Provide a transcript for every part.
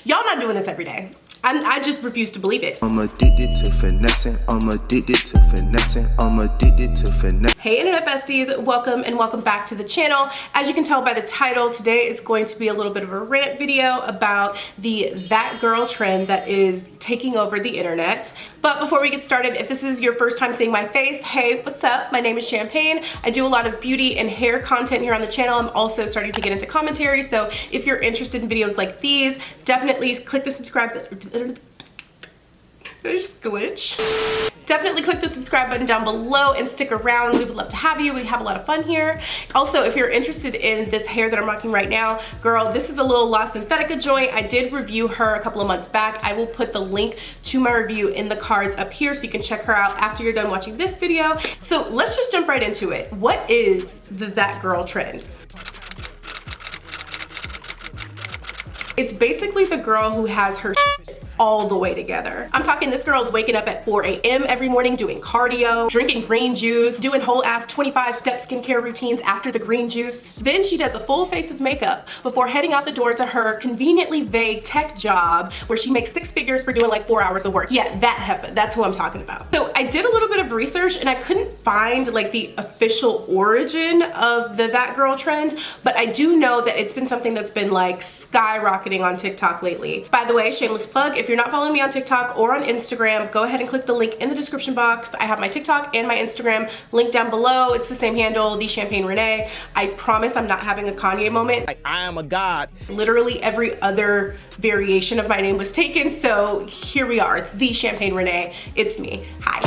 Y'all not doing this every day. I just refuse to believe it. I'm addicted to finessing. I'm addicted to finessing. I'm addicted to finessing. Hey internet besties, welcome and welcome back to the channel. As you can tell by the title, today is going to be a little bit of a rant video about the that girl trend that is taking over the internet. But before we get started, if this is your first time seeing my face, hey, what's up? My name is Champagne. I do a lot of beauty and hair content here on the channel. I'm also starting to get into commentary, so if you're interested in videos like these, definitely click the subscribe button. Did I just glitch? Definitely click the subscribe button down below and stick around. We would love to have you. We have a lot of fun here. Also, if you're interested in this hair that I'm rocking right now, girl, this is a little La Synthetica joint. I did review her a couple of months back. I will put the link to my review in the cards up here so you can check her out after you're done watching this video. So let's just jump right into it. What is the that girl trend? It's basically the girl who has her all the way together. I'm talking this girl's waking up at 4 a.m. every morning doing cardio, drinking green juice, doing whole ass 25-step skincare routines after the green juice. Then she does a full face of makeup before heading out the door to her conveniently vague tech job where she makes 6 figures for doing like 4 hours of work. Yeah, that happened. That's who I'm talking about. So I did a little bit of research and I couldn't find like the official origin of the that girl trend, but I do know that it's been something that's been like skyrocketing on TikTok lately. By the way, shameless plug, if you're not following me on TikTok or on Instagram, go ahead and click the link in the description box. I have my TikTok and my Instagram linked down below. It's the same handle, the Champagne Renee. I promise I'm not having a Kanye moment. Like, I am a god. Literally every other variation of my name was taken, so here we are. It's the Champagne Renee. It's me. Hi.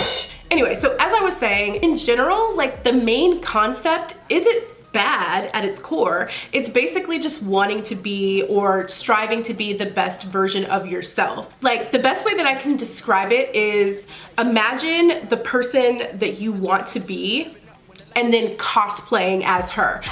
Anyway, so as I was saying, in general, like the main concept isn't bad at its core. It's basically just wanting to be or striving to be the best version of yourself. Like the best way that I can describe it is imagine the person that you want to be and then cosplaying as her.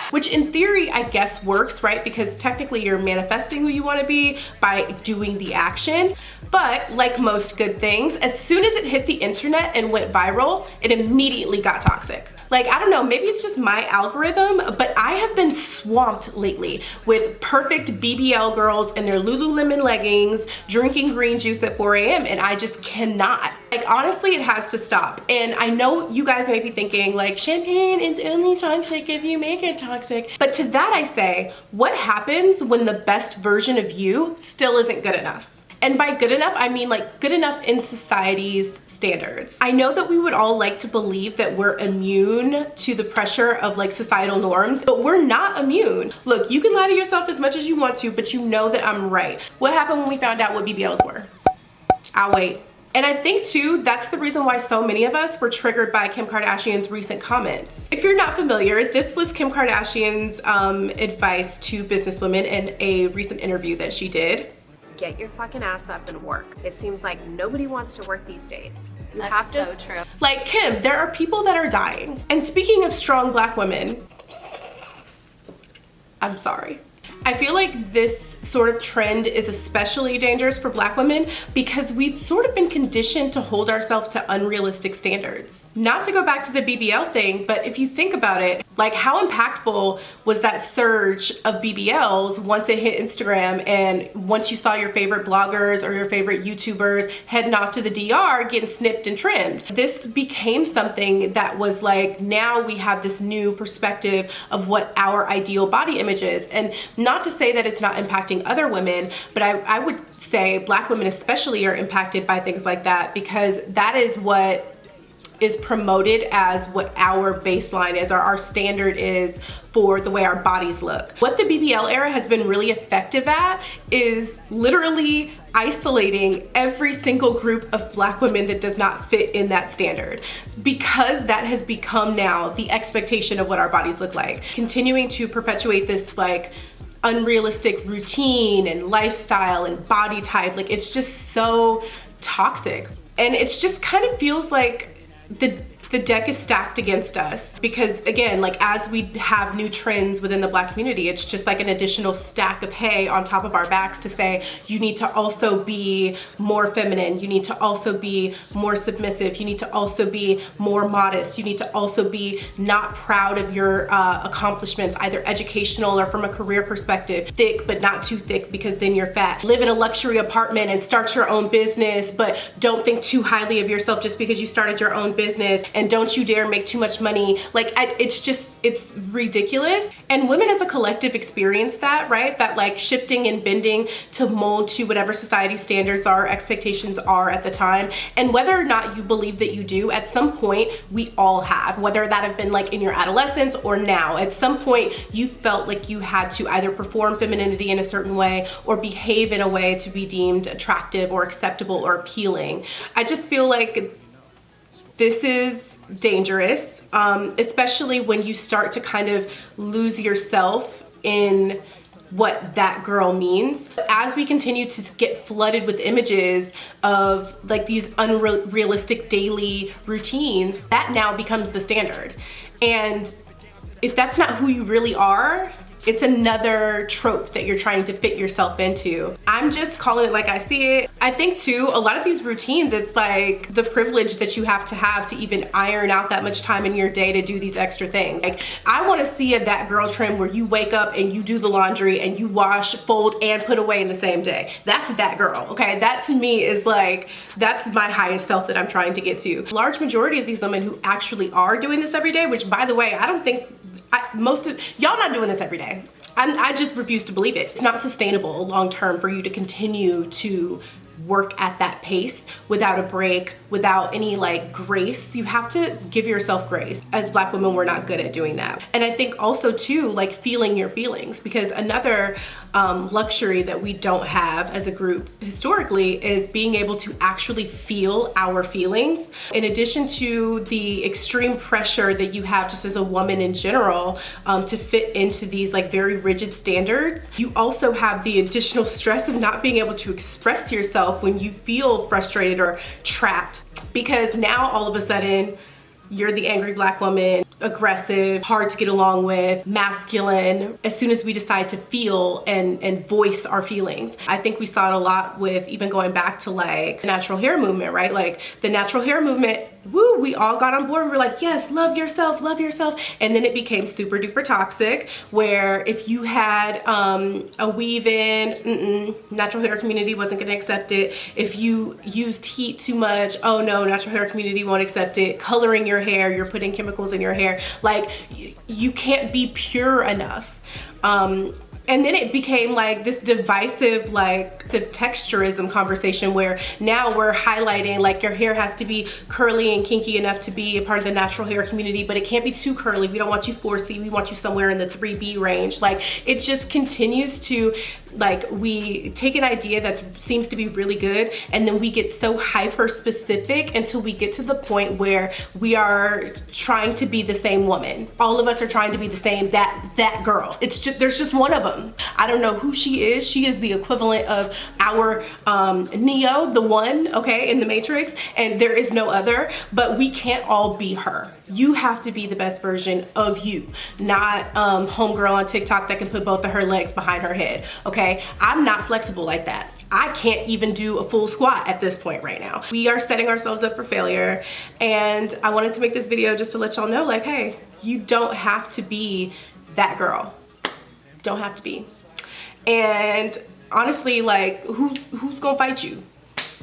Which in theory, I guess works, right? Because technically you're manifesting who you want to be by doing the action. But like most good things, as soon as it hit the internet and went viral, it immediately got toxic. Like, I don't know, maybe it's just my algorithm, but I have been swamped lately with perfect BBL girls in their Lululemon leggings, drinking green juice at 4 a.m. and I just cannot. Like, honestly, it has to stop. And I know you guys may be thinking like, Champagne, it's only toxic if you make it toxic. But to that I say, what happens when the best version of you still isn't good enough? And by good enough, I mean like good enough in society's standards. I know that we would all like to believe that we're immune to the pressure of like societal norms, but we're not immune. Look, you can lie to yourself as much as you want to, but you know that I'm right. What happened when we found out what BBLs were? I'll wait. And I think too, that's the reason why so many of us were triggered by Kim Kardashian's recent comments. If you're not familiar, this was Kim Kardashian's advice to businesswomen in a recent interview that she did. Get your fucking ass up and work. It seems like nobody wants to work these days. That's so true. Like, Kim, there are people that are dying. And speaking of strong black women, I'm sorry. I feel like this sort of trend is especially dangerous for black women because we've sort of been conditioned to hold ourselves to unrealistic standards. Not to go back to the BBL thing, but if you think about it, like how impactful was that surge of BBLs once it hit Instagram and once you saw your favorite bloggers or your favorite YouTubers heading off to the DR getting snipped and trimmed. This became something that was like, now we have this new perspective of what our ideal body image is. And not to say that it's not impacting other women, but I would say black women especially are impacted by things like that because that is what is promoted as what our baseline is or our standard is for the way our bodies look. What the BBL era has been really effective at is literally isolating every single group of black women that does not fit in that standard because that has become now the expectation of what our bodies look like. Continuing to perpetuate this like unrealistic routine and lifestyle and body type, like it's just so toxic. And it's just kind of feels like the The deck is stacked against us because, again, like as we have new trends within the Black community, it's just like an additional stack of hay on top of our backs to say you need to also be more feminine, you need to also be more submissive, you need to also be more modest, you need to also be not proud of your accomplishments, either educational or from a career perspective. Thick but not too thick because then you're fat. Live in a luxury apartment and start your own business, but don't think too highly of yourself just because you started your own business, and don't you dare make too much money. Like it's ridiculous. And women as a collective experience that, right? That like shifting and bending to mold to whatever society standards are, expectations are at the time. And whether or not you believe that you do, at some point we all have, whether that have been like in your adolescence or now, at some point you felt like you had to either perform femininity in a certain way or behave in a way to be deemed attractive or acceptable or appealing. I just feel like this is dangerous, especially when you start to kind of lose yourself in what that girl means. As we continue to get flooded with images of like these unrealistic daily routines, that now becomes the standard. And if that's not who you really are, it's another trope that you're trying to fit yourself into. I'm just calling it like I see it. I think too, a lot of these routines, it's like the privilege that you have to even iron out that much time in your day to do these extra things. Like I wanna see a that girl trend where you wake up and you do the laundry and you wash, fold, and put away in the same day. That's that girl, okay? That to me is like, that's my highest self that I'm trying to get to. Large majority of these women who actually are doing this every day, which by the way, I don't think most of y'all not doing this every day. I just refuse to believe it. It's not sustainable long term for you to continue to work at that pace without a break, without any like grace. You have to give yourself grace. As Black women, we're not good at doing that. And I think also too, like feeling your feelings, because another luxury that we don't have as a group historically is being able to actually feel our feelings. In addition to the extreme pressure that you have just as a woman in general to fit into these like very rigid standards, you also have the additional stress of not being able to express yourself when you feel frustrated or trapped, because now all of a sudden you're the angry Black woman, aggressive, hard to get along with, masculine, as soon as we decide to feel and voice our feelings. I think we saw it a lot with even going back to like the natural hair movement, right? Like the natural hair movement, woo, we all got on board. We were like, yes, love yourself, love yourself. And then it became super duper toxic, where if you had a weave in, natural hair community wasn't gonna accept it. If you used heat too much, oh no, natural hair community won't accept it. Coloring your hair, you're putting chemicals in your hair. Like you can't be pure enough. And then it became like this divisive, like texturism conversation where now we're highlighting like your hair has to be curly and kinky enough to be a part of the natural hair community, but it can't be too curly. We don't want you 4C, we want you somewhere in the 3B range. Like it just continues to, like we take an idea that seems to be really good and then we get so hyper specific until we get to the point where we are trying to be the same woman. All of us are trying to be the same, that girl. It's just, there's just one of them. I don't know who she is. She is the equivalent of our Neo, the one, okay, in the Matrix, and there is no other, but we can't all be her. You have to be the best version of you, not homegirl on TikTok that can put both of her legs behind her head, okay? I'm not flexible like that. I can't even do a full squat at this point right now. We are setting ourselves up for failure, and I wanted to make this video just to let y'all know, like, hey, you don't have to be that girl. Don't have to be. And honestly, like, who's gonna fight you?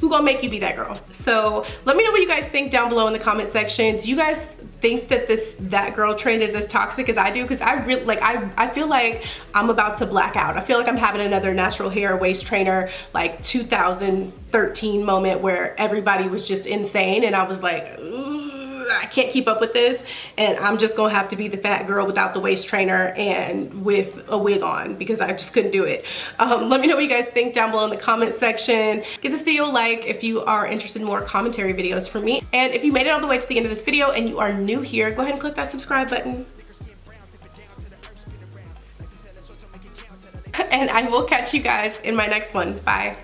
Who gonna make you be that girl? So let me know what you guys think down below in the comment section. Do you guys think that that girl trend is as toxic as I do? Because I really, like, I feel like I'm about to black out. I feel like I'm having another natural hair waist trainer like 2013 moment where everybody was just insane and I was like, ooh, I can't keep up with this, and I'm just gonna have to be the fat girl without the waist trainer and with a wig on because I just couldn't do it. Let me know what you guys think down below in the comment section. Give this video a like if you are interested in more commentary videos from me. And if you made it all the way to the end of this video and you are new here, go ahead and click that subscribe button. And I will catch you guys in my next one. Bye.